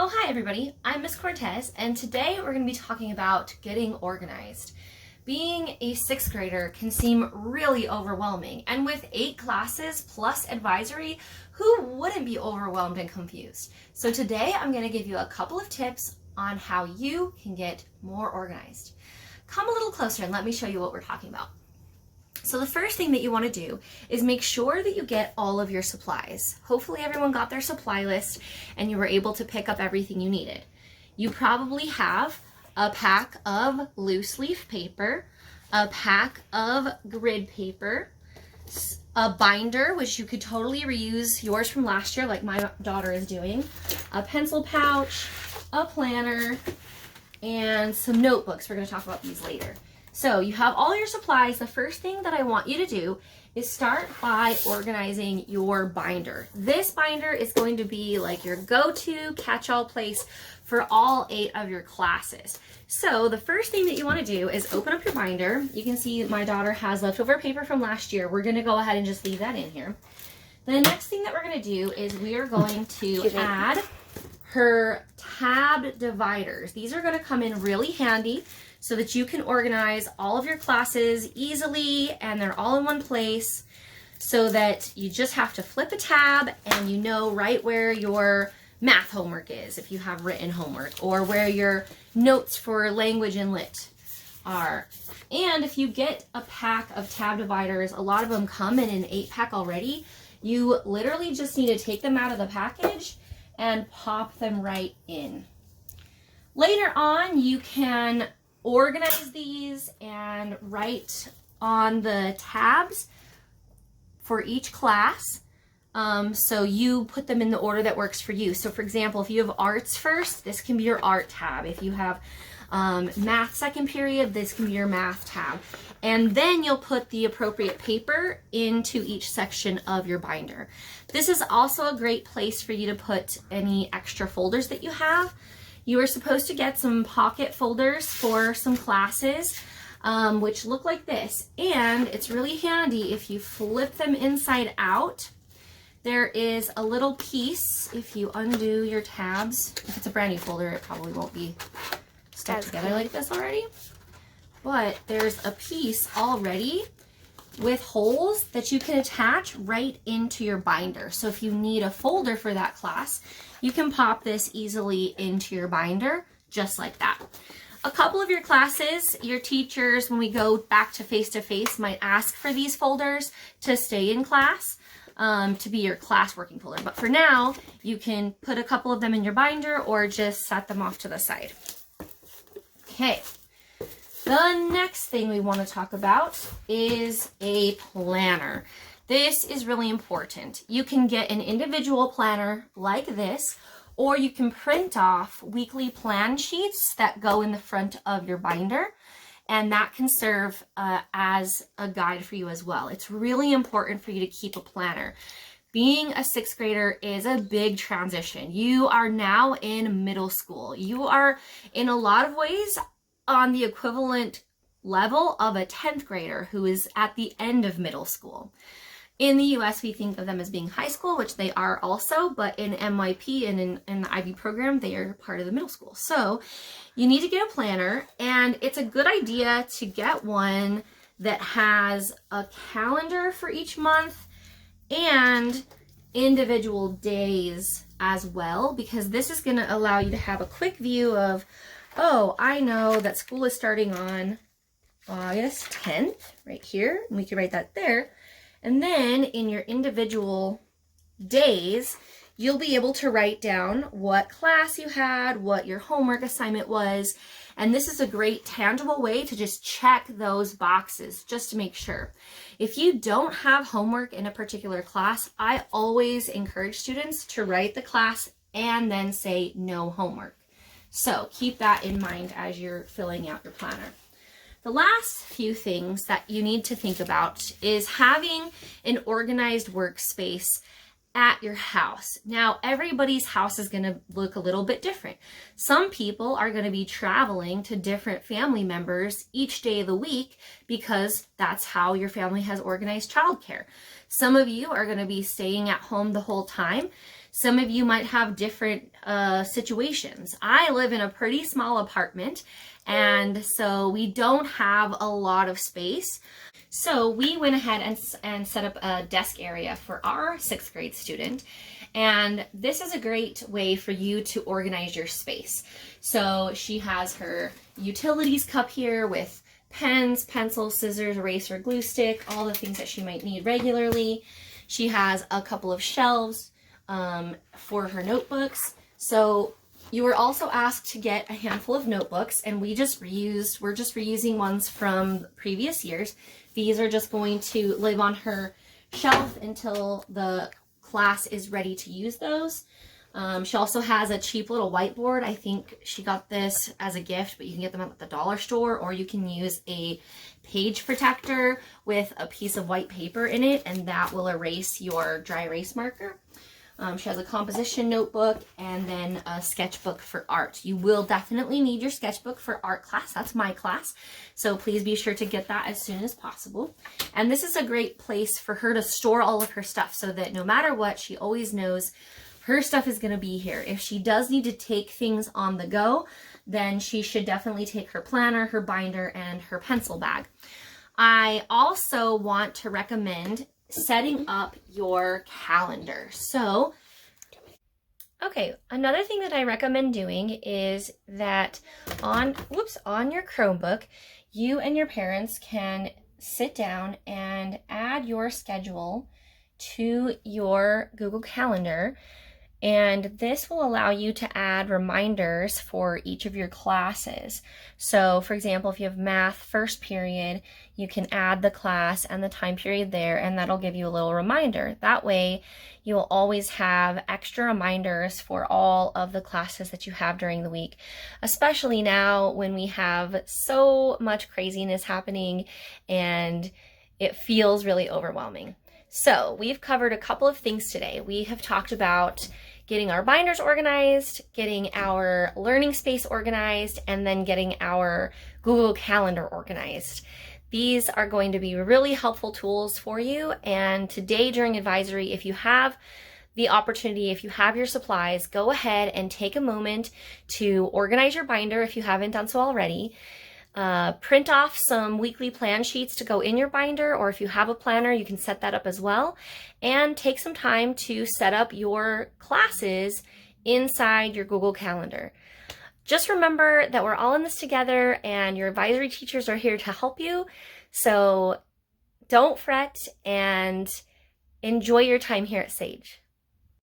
Oh, hi everybody, I'm Miss Cortez, and today we're going to be talking about getting organized. Being a sixth grader can seem really overwhelming, and with 8 classes plus advisory, who wouldn't be overwhelmed and confused? So today I'm going to give you a couple of tips on how you can get more organized. Come a little closer and let me show you what we're talking about. So the first thing that you want to do is make sure that you get all of your supplies. Hopefully everyone got their supply list and you were able to pick up everything you needed. You probably have a pack of loose leaf paper, a pack of grid paper, a binder, which you could totally reuse yours from last year like my daughter is doing, a pencil pouch, a planner, and some notebooks. We're going to talk about these later. So you have all your supplies. The first thing that I want you to do is start by organizing your binder. This binder is going to be like your go-to catch-all place for all 8 of your classes. So the first thing that you want to do is open up your binder. You can see my daughter has leftover paper from last year. We're going to go ahead and just leave that in here. The next thing that we're going to do is we are going to add her tab dividers. These are going to come in really handy so that you can organize all of your classes easily and they're all in one place so that you just have to flip a tab and you know right where your math homework is if you have written homework, or where your notes for language and lit are. And if you get a pack of tab dividers, a lot of them come in an 8-pack already. You literally just need to take them out of the package and pop them right in. Later on, you can organize these and write on the tabs for each class. So you put them in the order that works for you. So for example, if you have arts first, this can be your art tab. If you have math second period, this can be your math tab. And then you'll put the appropriate paper into each section of your binder. This is also a great place for you to put any extra folders that you have. You are supposed to get some pocket folders for some classes, which look like this. And it's really handy if you flip them inside out. There is a little piece, if you undo your tabs. If it's a brand new folder, it probably won't be stuck together like this already. But there's a piece already with holes that you can attach right into your binder. So if you need a folder for that class, you can pop this easily into your binder just like that. A couple of your classes, your teachers, when we go back to face-to-face, might ask for these folders to stay in class, to be your class working folder. But for now, you can put a couple of them in your binder or just set them off to the side. Okay. The next thing we want to talk about is a planner. This is really important. You can get an individual planner like this, or you can print off weekly plan sheets that go in the front of your binder, and that can serve as a guide for you as well. It's really important for you to keep a planner. Being a sixth grader is a big transition. You are now in middle school. You are, in a lot of ways, on the equivalent level of a 10th grader who is at the end of middle school. In the US, we think of them as being high school, which they are also, but in MYP and in the IB program, they are part of the middle school. So you need to get a planner, and it's a good idea to get one that has a calendar for each month and individual days as well, because this is going to allow you to have a quick view of, oh, I know that school is starting on August 10th, right here, and we can write that there. And then in your individual days, you'll be able to write down what class you had, what your homework assignment was, and this is a great tangible way to just check those boxes just to make sure. If you don't have homework in a particular class, I always encourage students to write the class and then say no homework. So keep that in mind as you're filling out your planner. The last few things that you need to think about is having an organized workspace at your house. Now, everybody's house is going to look a little bit different. Some people are going to be traveling to different family members each day of the week because that's how your family has organized childcare. Some of you are going to be staying at home the whole time. Some of you might have different situations. I live in a pretty small apartment, and so we don't have a lot of space. So we went ahead and set up a desk area for our 6th grade student. And this is a great way for you to organize your space. So she has her utilities cup here with pens, pencils, scissors, eraser, glue stick, all the things that she might need regularly. She has a couple of shelves for her notebooks. So you were also asked to get a handful of notebooks, and we're just reusing ones from previous years. These are just going to live on her shelf until the class is ready to use those. She also has a cheap little whiteboard. I think she got this as a gift, but you can get them at the dollar store, or you can use a page protector with a piece of white paper in it, and that will erase your dry erase marker. She has a composition notebook and then a sketchbook for art. You will definitely need your sketchbook for art class. That's my class. So please be sure to get that as soon as possible. And this is a great place for her to store all of her stuff so that no matter what, she always knows her stuff is going to be here. If she does need to take things on the go, then she should definitely take her planner, her binder, and her pencil bag. I also want to recommend setting up your calendar. So, okay, another thing that I recommend doing is that on your Chromebook, you and your parents can sit down and add your schedule to your Google Calendar. And this will allow you to add reminders for each of your classes. So for example, if you have math first period, you can add the class and the time period there, and that'll give you a little reminder. That way, you'll always have extra reminders for all of the classes that you have during the week, especially now when we have so much craziness happening and it feels really overwhelming. So we've covered a couple of things today. We have talked about getting our binders organized, getting our learning space organized, and then getting our Google Calendar organized. These are going to be really helpful tools for you. And today during advisory, if you have the opportunity, if you have your supplies, go ahead and take a moment to organize your binder if you haven't done so already. Print off some weekly plan sheets to go in your binder, or if you have a planner, you can set that up as well. And take some time to set up your classes inside your Google Calendar. Just remember that we're all in this together, and your advisory teachers are here to help you. So don't fret and enjoy your time here at Sage.